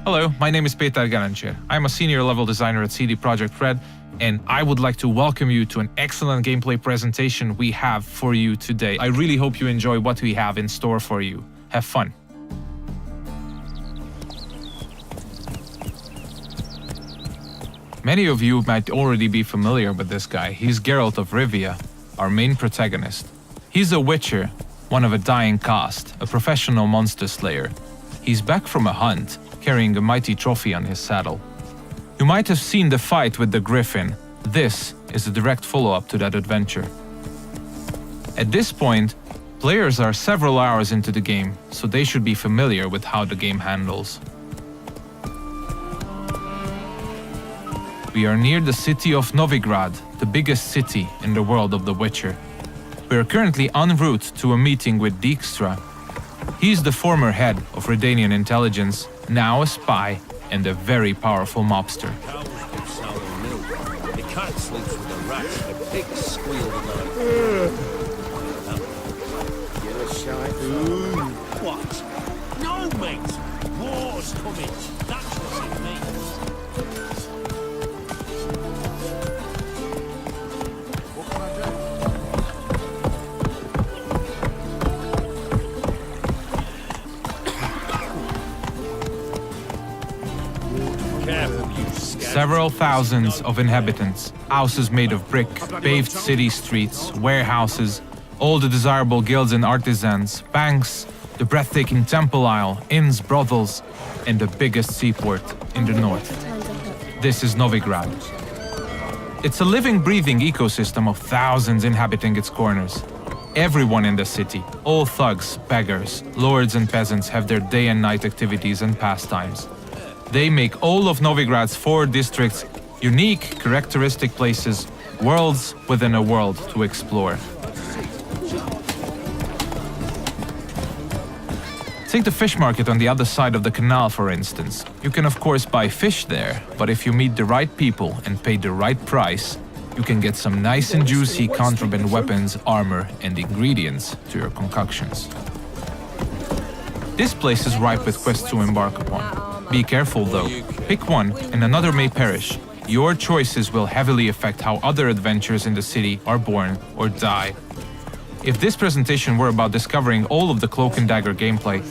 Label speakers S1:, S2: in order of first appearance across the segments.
S1: Hello, my name is Peter Garancher. I'm a senior level designer at CD Projekt Red, and I would like to welcome you to an excellent gameplay presentation we have for you today. I really hope you enjoy what we have in store for you. Have fun. Many of you might already be familiar with this guy. He's Geralt of Rivia, our main protagonist. He's a witcher, one of a dying caste, a professional monster slayer. He's back from a hunt, carrying a mighty trophy on his saddle. You might have seen the fight with the Griffin. This is a direct follow-up to that adventure. At this point, players are several hours into the game, so they should be familiar with how the game handles. We are near the city of Novigrad, the biggest city in the world of The Witcher. We are currently en route to a meeting with Dijkstra. He's the former head of Redanian intelligence, now a spy and a very powerful mobster.
S2: Cows give sour milk. The cat sleeps with the rats. The pigs squeal at night.
S3: Get a shot.
S2: What? No, mate. War's coming. That's what it means.
S3: What can I do?
S2: Careful, you scout.
S1: Several thousands of inhabitants, houses made of brick, paved city streets, warehouses, all the desirable guilds and artisans, banks, the breathtaking temple isle, inns, brothels, and the biggest seaport in the north. This is Novigrad. It's a living, breathing ecosystem of thousands inhabiting its corners. Everyone in the city, all thugs, beggars, lords and peasants have their day and night activities and pastimes. They make all of Novigrad's 4 districts unique, characteristic places, worlds within a world to explore. Take the fish market on the other side of the canal, for instance. You can of course buy fish there, but if you meet the right people and pay the right price, you can get some nice and juicy contraband weapons, armor, and ingredients to your concoctions. This place is ripe with quests to embark upon. Be careful though, pick one and another may perish. Your choices will heavily affect how other adventures in the city are born or die. If this presentation were about discovering all of the Cloak and Dagger gameplay,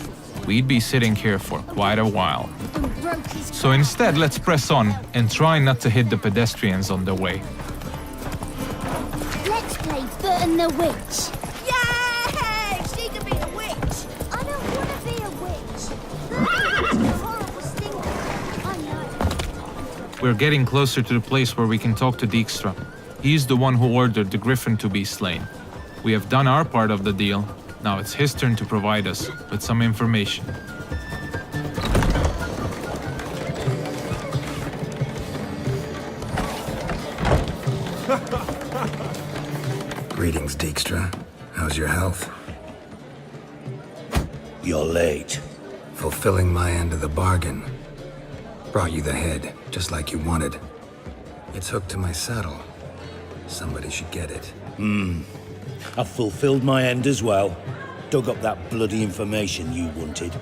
S1: we'd be sitting here for quite a while. So instead, let's press on and try not to hit the pedestrians on the way.
S4: Let's play Foot and the Witch.
S5: Yay! She can be a witch!
S4: I don't want to be a witch. Horrible stinker. I know.
S1: We're getting closer to the place where we can talk to Dijkstra. He's the one who ordered the Griffin to be slain. We have done our part of the deal. Now it's his turn to provide us with some information.
S6: Greetings, Dijkstra. How's your health?
S2: You're late.
S6: Fulfilling my end of the bargain. Brought you the head, just like you wanted. It's hooked to my saddle. Somebody should get it.
S2: I've fulfilled my end as well. Dug up that bloody information you wanted.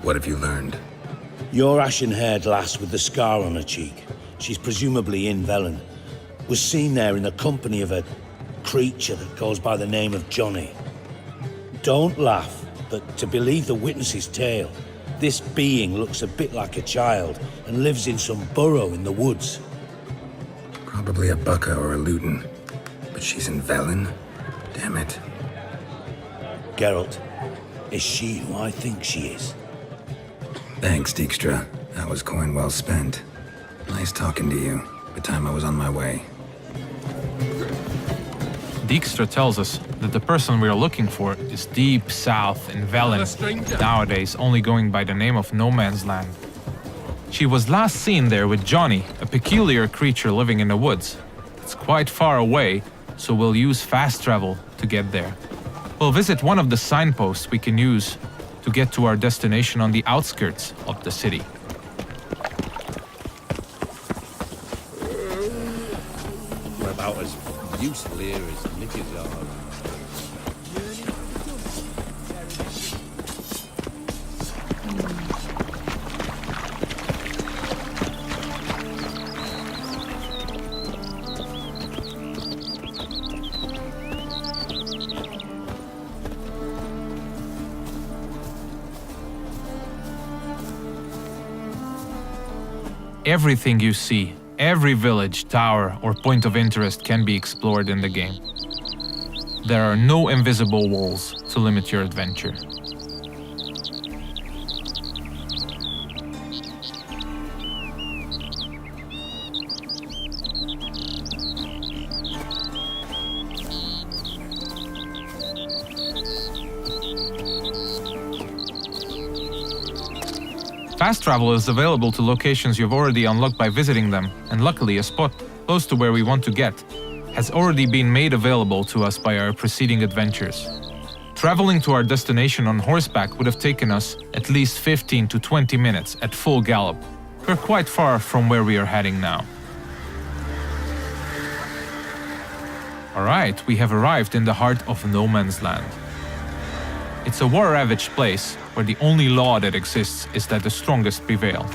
S6: What have you learned?
S2: Your ashen-haired lass with the scar on her cheek, she's presumably in Velen, was seen there in the company of a creature that goes by the name of Johnny. Don't laugh, but to believe the witness's tale, this being looks a bit like a child and lives in some burrow in the woods.
S6: Probably a Bucca or a Luton. But she's in Velen? Damn it.
S2: Geralt, is she who I think she is?
S6: Thanks, Dijkstra. That was coin well spent. Nice talking to you. The time I was on my way.
S1: Dijkstra tells us that the person we are looking for is deep south in Velen, nowadays only going by the name of No Man's Land. She was last seen there with Johnny, a peculiar creature living in the woods. It's quite far away, so we'll use fast travel to get there. We'll visit one of the signposts we can use to get to our destination on the outskirts of the city.
S3: We're about as useful here as knickers are.
S1: Everything you see, every village, tower, or point of interest can be explored in the game. There are no invisible walls to limit your adventure. Fast travel is available to locations you've already unlocked by visiting them, and luckily a spot close to where we want to get has already been made available to us by our preceding adventures. Traveling to our destination on horseback would have taken us at least 15 to 20 minutes at full gallop. We're quite far from where we are heading now. Alright, we have arrived in the heart of No Man's Land. It's a war-ravaged place where the only law that exists is that the strongest prevail.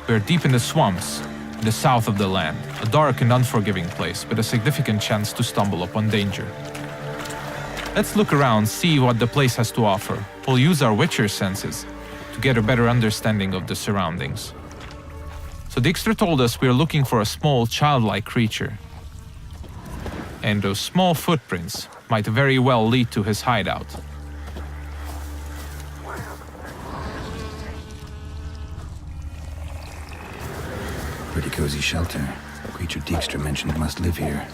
S1: We're deep in the swamps, in the south of the land, a dark and unforgiving place with a significant chance to stumble upon danger. Let's look around, see what the place has to offer. We'll use our Witcher senses to get a better understanding of the surroundings. So Dijkstra told us we're looking for a small, childlike creature. And those small footprints might very well lead to his hideout.
S6: Pretty cozy shelter. The creature Dijkstra mentioned must live here.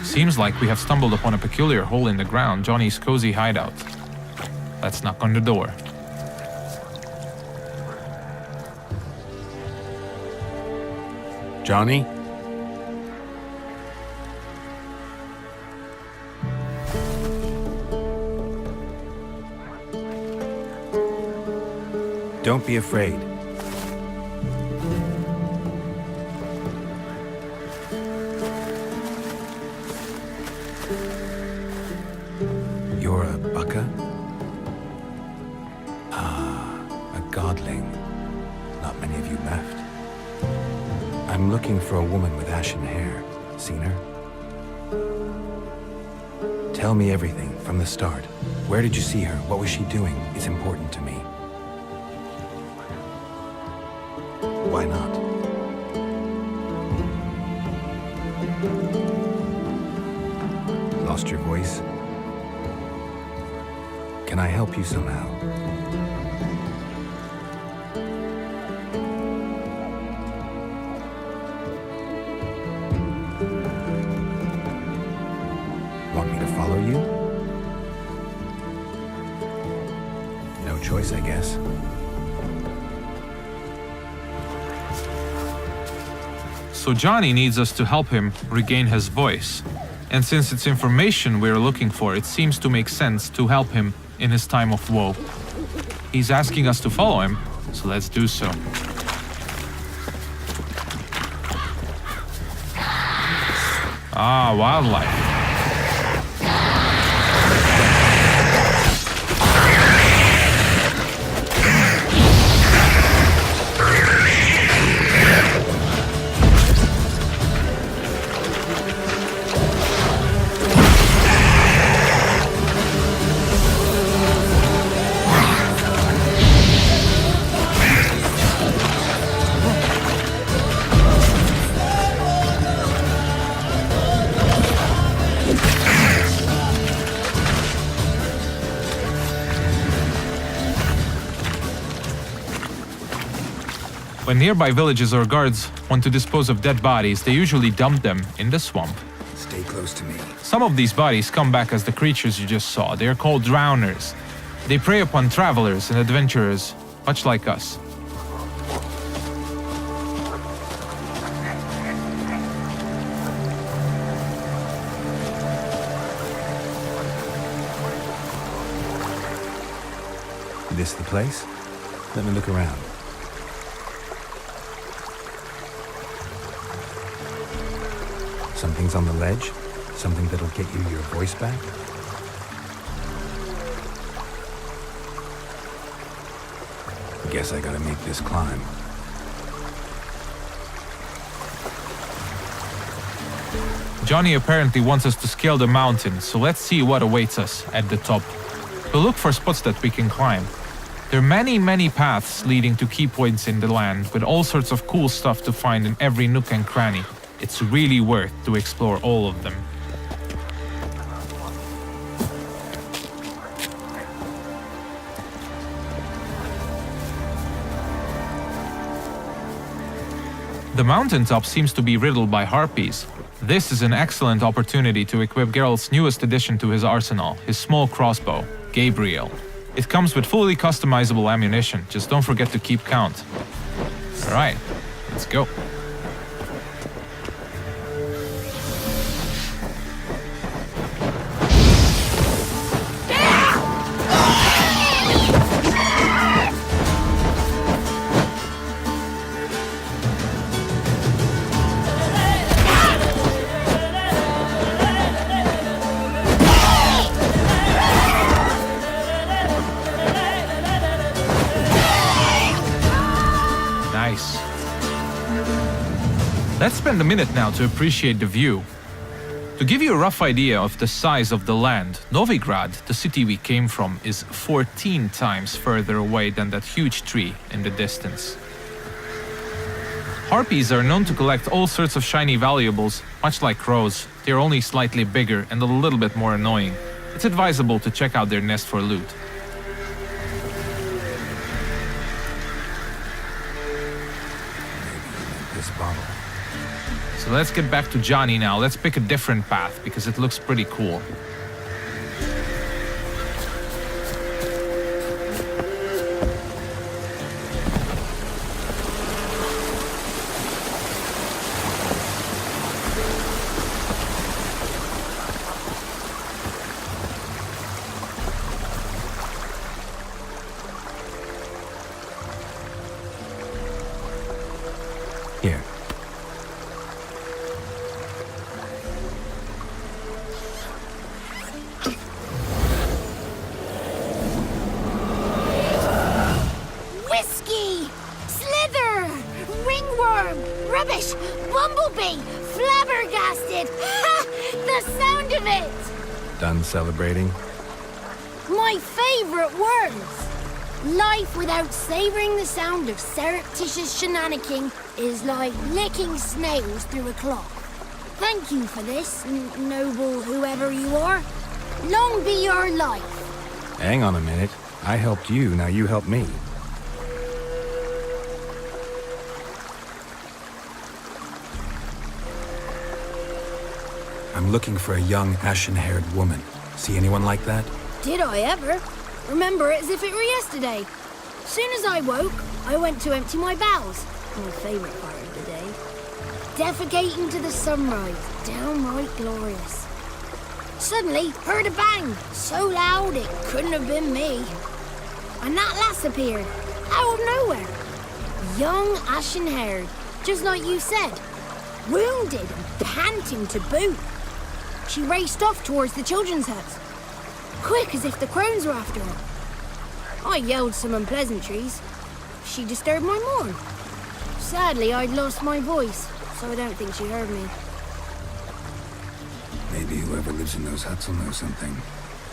S1: Seems like we have stumbled upon a peculiar hole in the ground, Johnny's cozy hideout. Let's knock on the door.
S3: Johnny?
S6: Don't be afraid. You're a Baka? Ah, a godling. Not many of you left. I'm looking for a woman with ashen hair. Seen her? Tell me everything from the start. Where did you see her? What was she doing? It's important to me. Why not? Lost your voice? Can I help you somehow? Want me to follow you? No choice, I guess.
S1: So Johnny needs us to help him regain his voice. And since it's information we're looking for, it seems to make sense to help him in his time of woe. He's asking us to follow him, so let's do so. Ah, wildlife. When nearby villages or guards want to dispose of dead bodies, they usually dump them in the swamp.
S6: Stay close to me.
S1: Some of these bodies come back as the creatures you just saw. They are called drowners. They prey upon travelers and adventurers, much like us.
S6: This the place? Let me look around. Something's on the ledge? Something that'll get you your voice back? Guess I gotta make this climb.
S1: Johnny apparently wants us to scale the mountain, so let's see what awaits us at the top. We'll look for spots that we can climb. There are many, many paths leading to key points in the land, with all sorts of cool stuff to find in every nook and cranny. It's really worth to explore all of them. The mountaintop seems to be riddled by harpies. This is an excellent opportunity to equip Geralt's newest addition to his arsenal, his small crossbow, Gabriel. It comes with fully customizable ammunition, just don't forget to keep count. Alright, let's go. Nice. Let's spend a minute now to appreciate the view. To give you a rough idea of the size of the land, Novigrad, the city we came from, is 14 times further away than that huge tree in the distance. Harpies are known to collect all sorts of shiny valuables, much like crows. They're only slightly bigger and a little bit more annoying. It's advisable to check out their nest for loot.
S6: This bottle.
S1: So let's get back to Johnny now. Let's pick a different path because it looks pretty cool.
S6: Here.
S4: Whiskey! Slither! Ringworm! Rubbish! Bumblebee! Flabbergasted! Ha! The sound of it!
S6: Done celebrating?
S4: My favorite words! Life without savoring the sound of surreptitious shenanigans is like licking snails through a cloth. Thank you for this, noble whoever you are. Long be your life.
S6: Hang on a minute. I helped you, now you help me. I'm looking for a young, ashen-haired woman. See anyone like that?
S4: Did I ever? Remember it as if it were yesterday. Soon as I woke, I went to empty my bowels. My favorite part of the day. Defecating to the sunrise. Downright glorious. Suddenly, heard a bang. So loud it couldn't have been me. And that lass appeared. Out of nowhere. Young, ashen-haired. Just like you said. Wounded and panting to boot. She raced off towards the children's huts. Quick as if the crones were after her. I yelled some unpleasantries. She disturbed my morn. Sadly, I'd lost my voice, so I don't think she heard me.
S6: Maybe whoever lives in those huts will know something.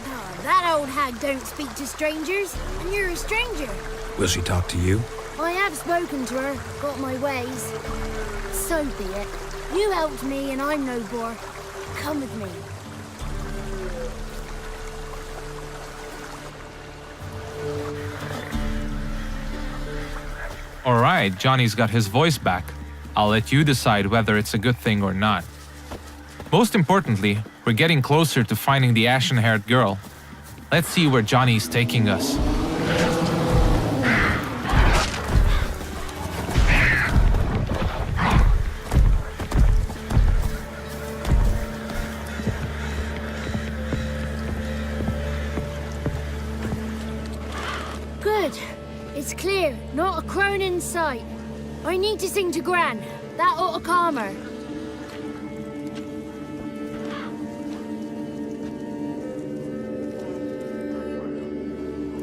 S4: Oh, that old hag don't speak to strangers, and you're a stranger.
S6: Will she talk to you?
S4: I have spoken to her, got my ways. So be it. You helped me, and I'm no bore. Come with me.
S1: Alright, Johnny's got his voice back. I'll let you decide whether it's a good thing or not. Most importantly, we're getting closer to finding the ashen-haired girl. Let's see where Johnny's taking us.
S4: Good. It's clear, not a crone in sight. I need to sing to Gran. That ought to calm her.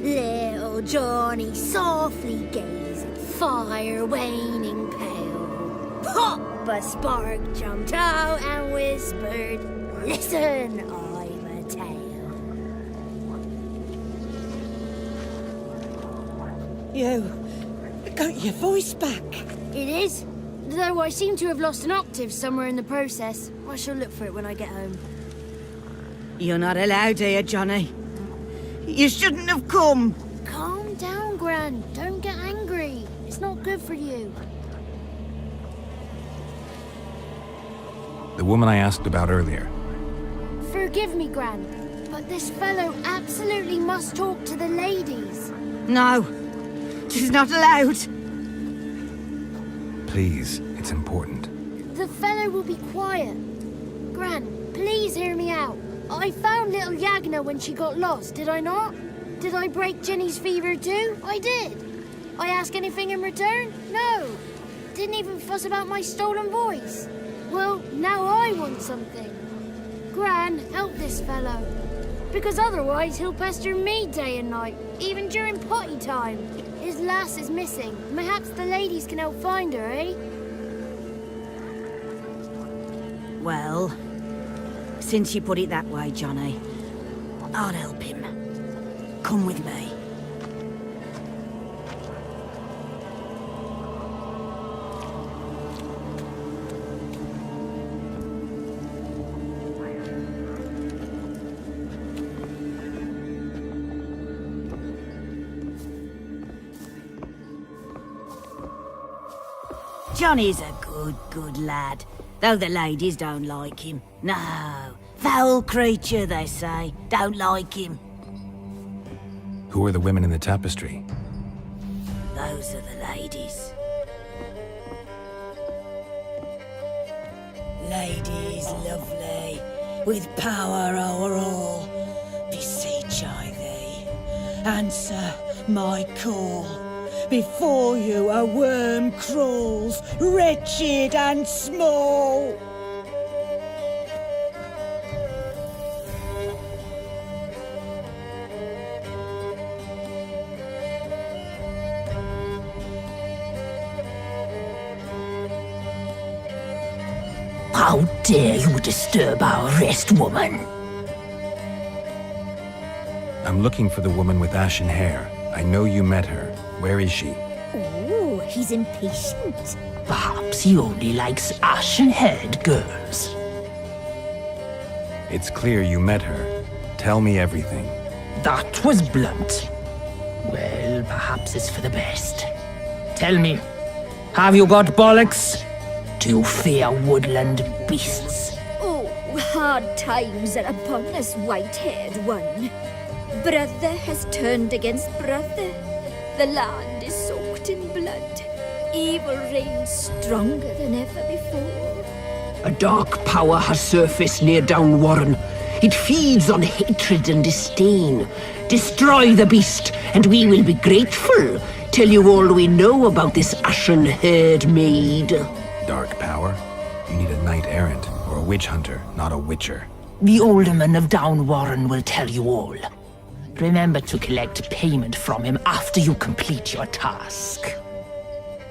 S4: Little Johnny softly gazed at fire waning pale. Pop! A spark jumped out and whispered, "Listen, I've a tale."
S5: You got your voice back.
S4: It is. Though I seem to have lost an octave somewhere in the process. I shall look for it when I get home.
S5: You're not allowed here, Johnny. You shouldn't have come.
S4: Calm down, Gran. Don't get angry. It's not good for you.
S6: The woman I asked about earlier.
S4: Forgive me, Gran, but this fellow absolutely must talk to the ladies.
S5: No, she's not allowed.
S6: Please, it's important.
S4: The fellow will be quiet. Gran, please hear me out. I found little Yagna when she got lost, did I not? Did I break Jenny's fever too? I did. I ask anything in return? No. Didn't even fuss about my stolen voice. Well, now I want something. Gran, help this fellow. Because otherwise he'll pester me day and night, even during potty time. His lass is missing. Perhaps the ladies can help find her, eh?
S5: Well, since you put it that way, Johnny, I'll help him. Come with me. Johnny's a good lad, though the ladies don't like him. No, foul creature, they say. Don't like him.
S6: Who are the women in the tapestry?
S5: Those are the ladies. Ladies lovely, with power o'er all, beseech I thee, answer my call. Before you a worm crawls, wretched and small.
S7: How dare you disturb our rest, woman?
S6: I'm looking for the woman with ashen hair. I know you met her. Where is she?
S7: Oh, he's impatient. Perhaps he only likes ashen-haired girls.
S6: It's clear you met her. Tell me everything.
S7: That was blunt. Well, perhaps it's for the best. Tell me, have you got bollocks? Do you fear woodland beasts?
S8: Oh, hard times are upon us, white-haired one. Brother has turned against brother. The land is soaked in blood. Evil reigns stronger than ever before.
S7: A dark power has surfaced near Downwarren. It feeds on hatred and disdain. Destroy the beast, and we will be grateful. Tell you all we know about this ashen-haired maid.
S6: Dark power? You need a knight-errant or a witch hunter, not a witcher.
S7: The alderman of Downwarren will tell you all. Remember to collect payment from him after you complete your task.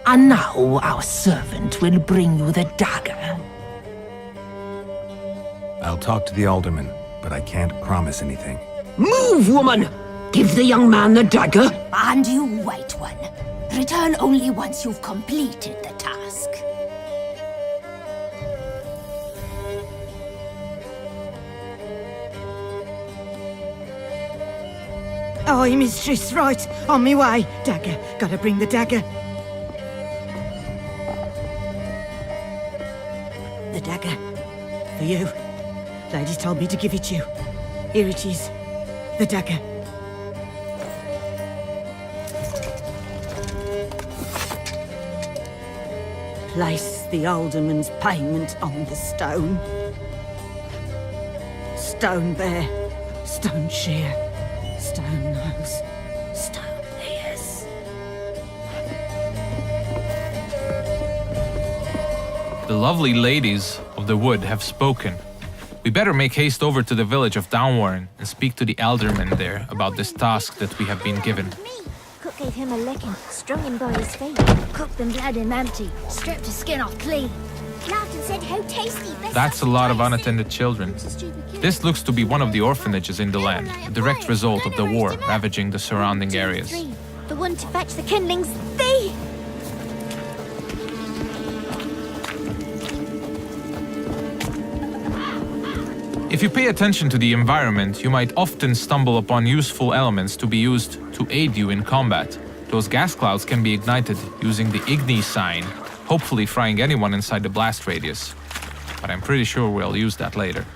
S7: And now our servant will bring you the dagger.
S6: I'll talk to the alderman, but I can't promise anything.
S7: Move, woman! Give the young man the dagger.
S8: And you, white one, return only once you've completed the task.
S5: Aye, mistress, right. On me way. Dagger. Gotta bring the dagger. The dagger. For you. Ladies told me to give it you. Here it is. The dagger. Place the alderman's payment on the stone. Stone there. Stone shear. Stone nose, stone ears.
S1: The lovely ladies of the wood have spoken. We better make haste over to the village of Downwarren and speak to the alderman there about this task that we have been given.
S4: Me. Cook gave him a licking, strung him by his feet, cooked and bled him empty, stripped his skin off clean. Laughed and said how tasty.
S1: That's a lot of unattended children. This looks to be one of the orphanages in the land, a direct result of the war ravaging the surrounding areas.
S4: The
S8: one to fetch the kindlings. They...
S1: If you pay attention to the environment, you might often stumble upon useful elements to be used to aid you in combat. Those gas clouds can be ignited using the Igni sign, hopefully frying anyone inside the blast radius. But I'm pretty sure we'll use that later.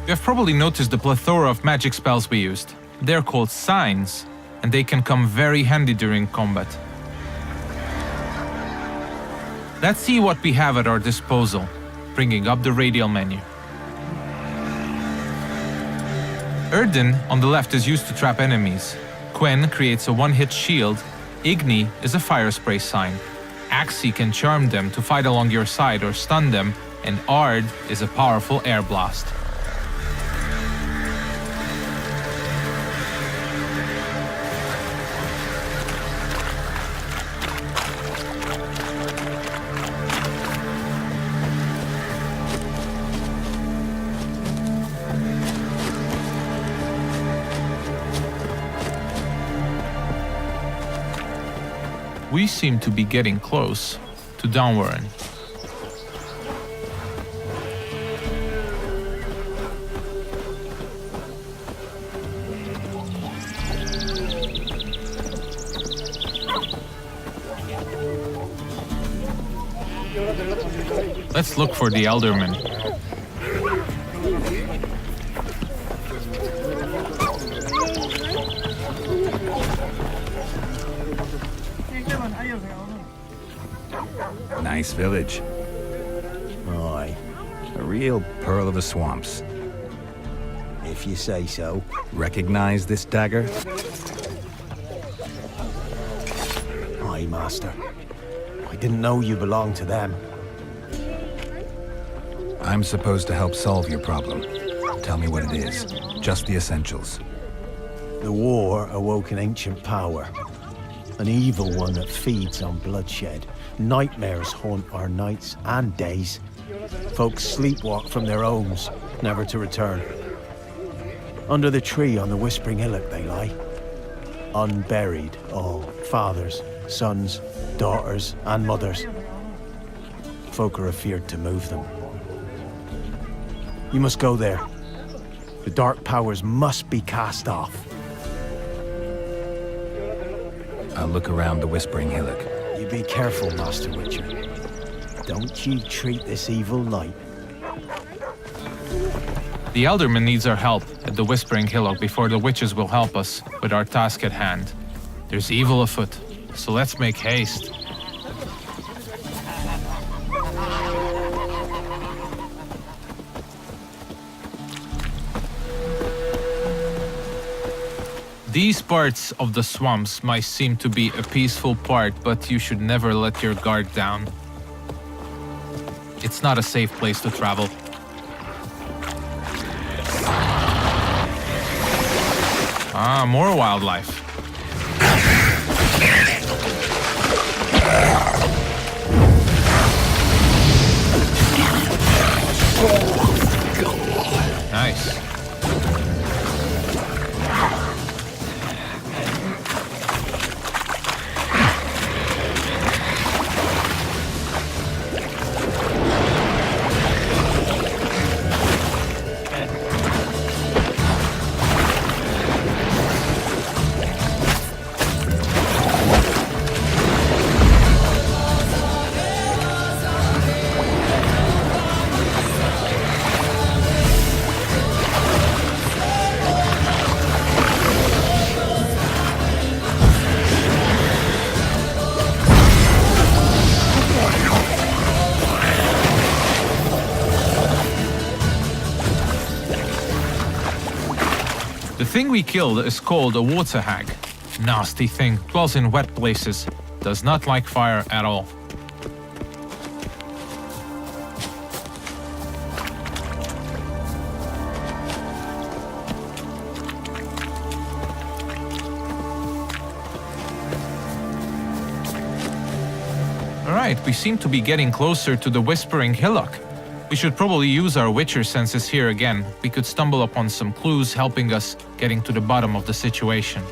S1: You have probably noticed the plethora of magic spells we used. They're called signs, and they can come very handy during combat. Let's see what we have at our disposal, bringing up the radial menu. Erdin on the left is used to trap enemies. Quen creates a one-hit shield. Igni is a fire spray sign. Axii can charm them to fight along your side or stun them, and Ard is a powerful air blast. We seem to be getting close to Downwarren. Let's look for the Elderman.
S6: Nice village.
S9: Aye,
S6: A real pearl of the swamps.
S9: if you say so.
S6: Recognize this dagger?
S9: Aye, Master. I didn't know you belonged to them.
S6: I'm supposed to help solve your problem. Tell me what it is. Just the essentials.
S9: The war awoke an ancient power. An evil one that feeds on bloodshed. Nightmares haunt our nights and days. Folks sleepwalk from their homes, never to return. Under the tree on the Whispering Hillock they lie. Unburied, all. Fathers, sons, daughters, and mothers. Folk are afeard to move them. You must go there. The dark powers must be cast off.
S6: I'll look around the Whispering Hillock.
S9: You be careful, Master Witcher. Don't you treat this evil light.
S1: The Elderman needs our help at the Whispering Hillock before the witches will help us with our task at hand. There's evil afoot, so let's make haste. These parts of the swamps might seem to be a peaceful part, but you should never let your guard down. It's not a safe place to travel. Ah, more wildlife. Nice. The thing we killed is called a water hag. Nasty thing, dwells in wet places, does not like fire at all. Alright, we seem to be getting closer to the Whispering Hillock. We should probably use our Witcher senses here again. We could stumble upon some clues helping us getting to the bottom of the situation.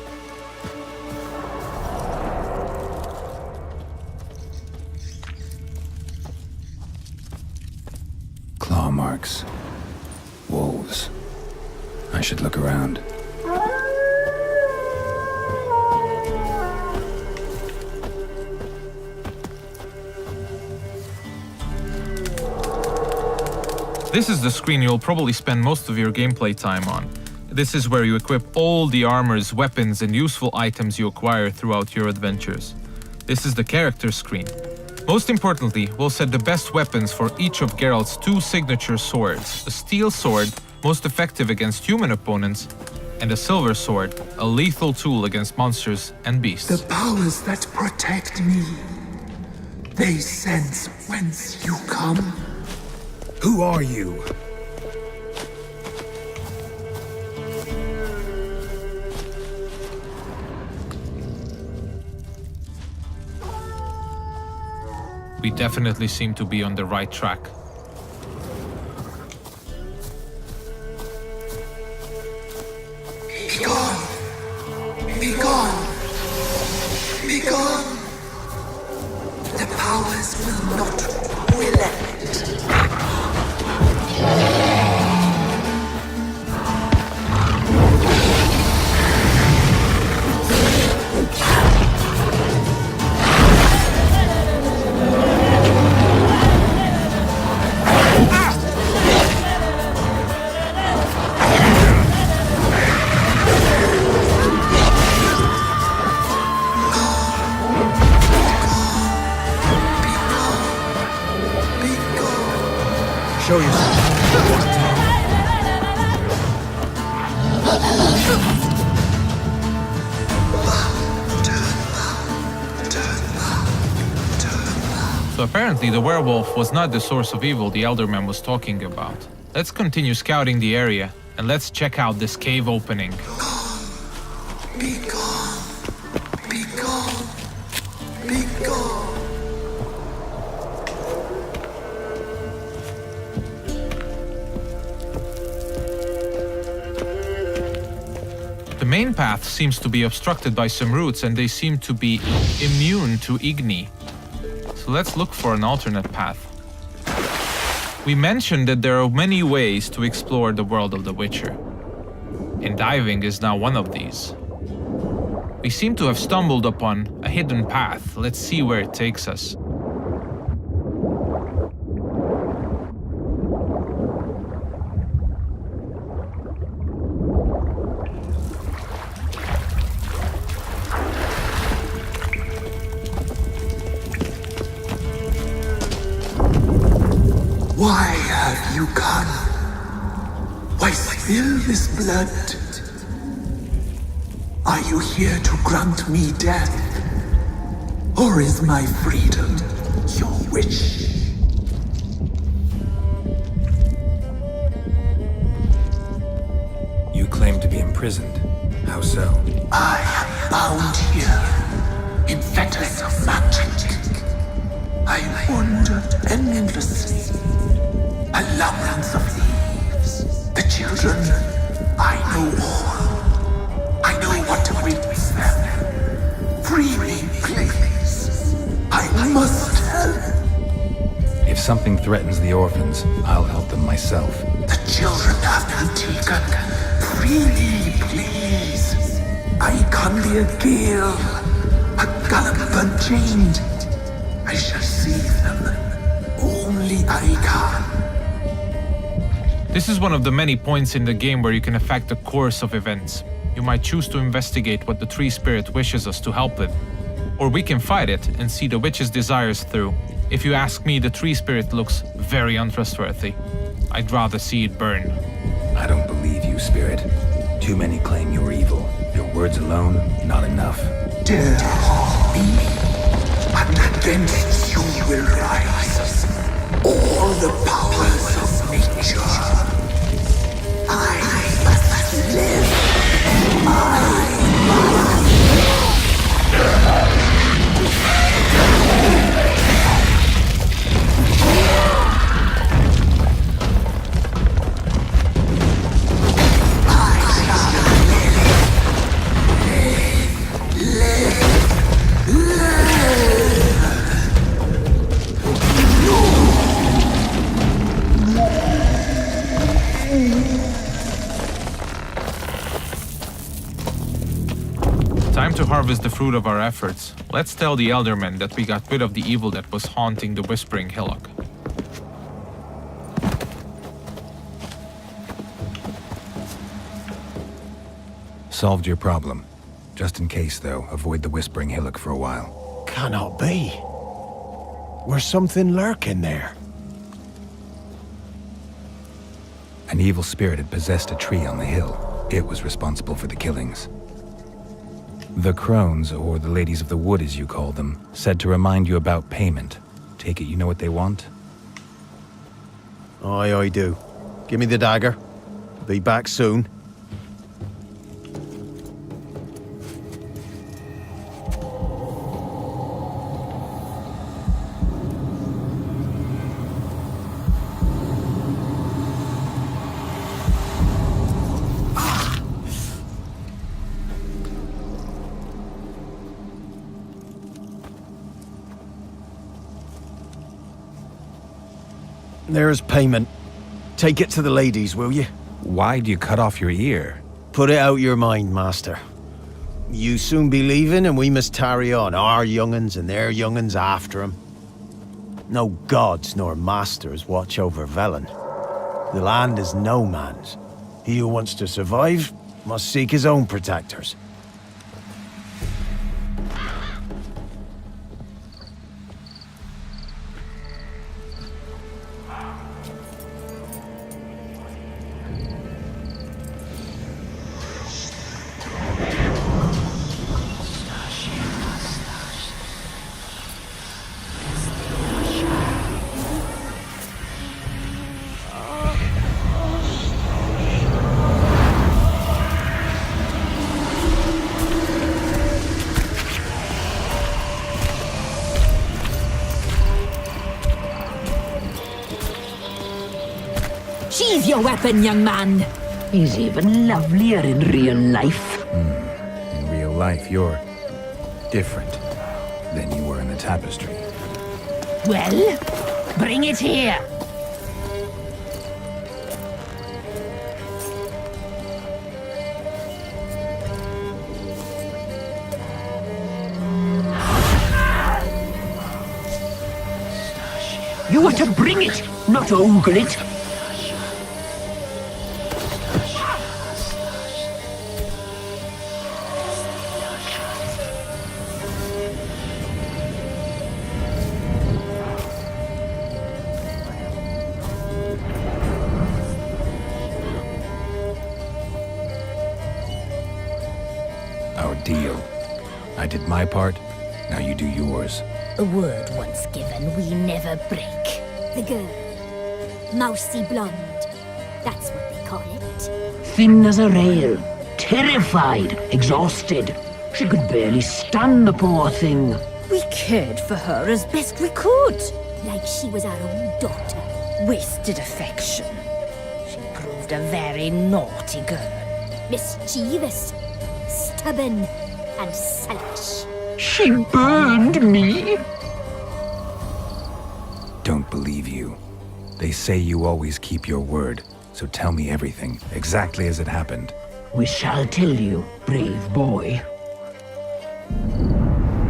S6: Claw marks. Wolves. I should look around.
S1: This is the screen you'll probably spend most of your gameplay time on. This is where you equip all the armors, weapons, and useful items you acquire throughout your adventures. This is the character screen. Most importantly, we'll set the best weapons for each of Geralt's 2 signature swords. A steel sword, most effective against human opponents, and a silver sword, a lethal tool against monsters and beasts.
S10: The powers that protect me, they sense whence you come.
S3: Who are you?
S1: We definitely seem to be on the right track.
S10: Be gone! Be gone! Be gone! The powers will not relent.
S9: Show yourself.
S1: So apparently the werewolf was not the source of evil the Elderman was talking about. Let's continue scouting the area, and let's check out this cave opening.
S10: Be gone! Be gone! Be gone!
S1: The main path seems to be obstructed by some roots, and they seem to be immune to Igni. So let's look for an alternate path. We mentioned that there are many ways to explore the world of The Witcher, and diving is now one of these. We seem to have stumbled upon a hidden path. Let's see where it takes us.
S10: Why have you come? Why spill this blood? Are you here to grant me death? Or is my freedom your wish?
S6: You claim to be imprisoned. How so?
S10: I am bound here in fetters of magic. I wandered endlessly. A labyrinth of thieves. The children, I know all. I know what awaits them. Free me, please. I must help.
S6: If something threatens the orphans, I'll help them myself.
S10: The children have been taken. Free me, please. I can be a gale, a gallop unchained. I shall save them. Only I can.
S1: This is one of the many points in the game where you can affect the course of events. You might choose to investigate what the Tree Spirit wishes us to help with. Or we can fight it and see the witch's desires through. If you ask me, the Tree Spirit looks very untrustworthy. I'd rather see it burn.
S6: I don't believe you, Spirit. Too many claim you're evil. Your words alone, not enough.
S10: Dare harm me, and against you will rise all the powers of nature. I must live.
S1: Time to harvest the fruit of our efforts. Let's tell the Eldermen that we got rid of the evil that was haunting the Whispering Hillock.
S6: Solved your problem. Just in case, though, avoid the Whispering Hillock for a while.
S9: Cannot be. Where's something lurking there?
S6: An evil spirit had possessed a tree on the hill. It was responsible for the killings. The crones, or the ladies of the wood as you call them, said to remind you about payment. Take it you know what they want?
S9: Aye, I do. Give me the dagger. Be back soon. There's payment. Take it to the ladies, will you?
S6: Why'd you cut off your ear?
S9: Put it out your mind, master. You soon be leaving and we must tarry on, our young'uns and their young'uns after 'em. No gods nor masters watch over Velen. The land is no man's. He who wants to survive must seek his own protectors.
S5: Sheathe your weapon, young man.
S7: He's even lovelier in real life.
S6: In real life, you're different than you were in the tapestry.
S5: Well, bring it here.
S7: You are to bring it, not ogle it.
S6: Our deal. I did my part, now you do yours.
S8: A word once given, we never break. The girl. Mousy blonde. That's what they call it.
S7: Thin as a rail, terrified, exhausted. She could barely stand, the poor thing.
S8: We cared for her as best we could. Like she was our own daughter.
S5: Wasted affection. She proved a very naughty girl.
S8: Mischievous, stubborn, and selfish.
S7: She burned me.
S6: Don't believe you. They say you always keep your word, so tell me everything, exactly as it happened.
S7: We shall tell you, brave boy.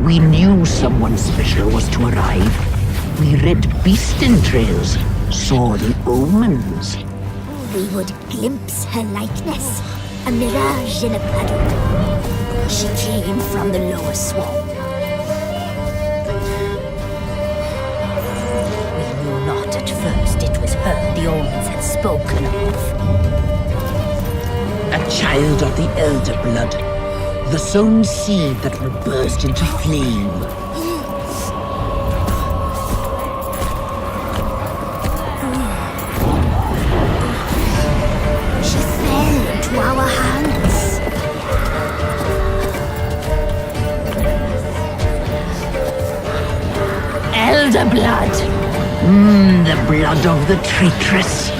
S7: We knew someone special was to arrive. We read beast entrails, saw the omens.
S8: We would glimpse her likeness, a mirage in a puddle.
S5: She came from the lower swamp. We knew not at first it was her the omens had spoken of.
S7: A child of the elder blood, the sown seed that will burst into flame.
S8: She fell into our hands.
S7: Elder blood! The blood of the traitress.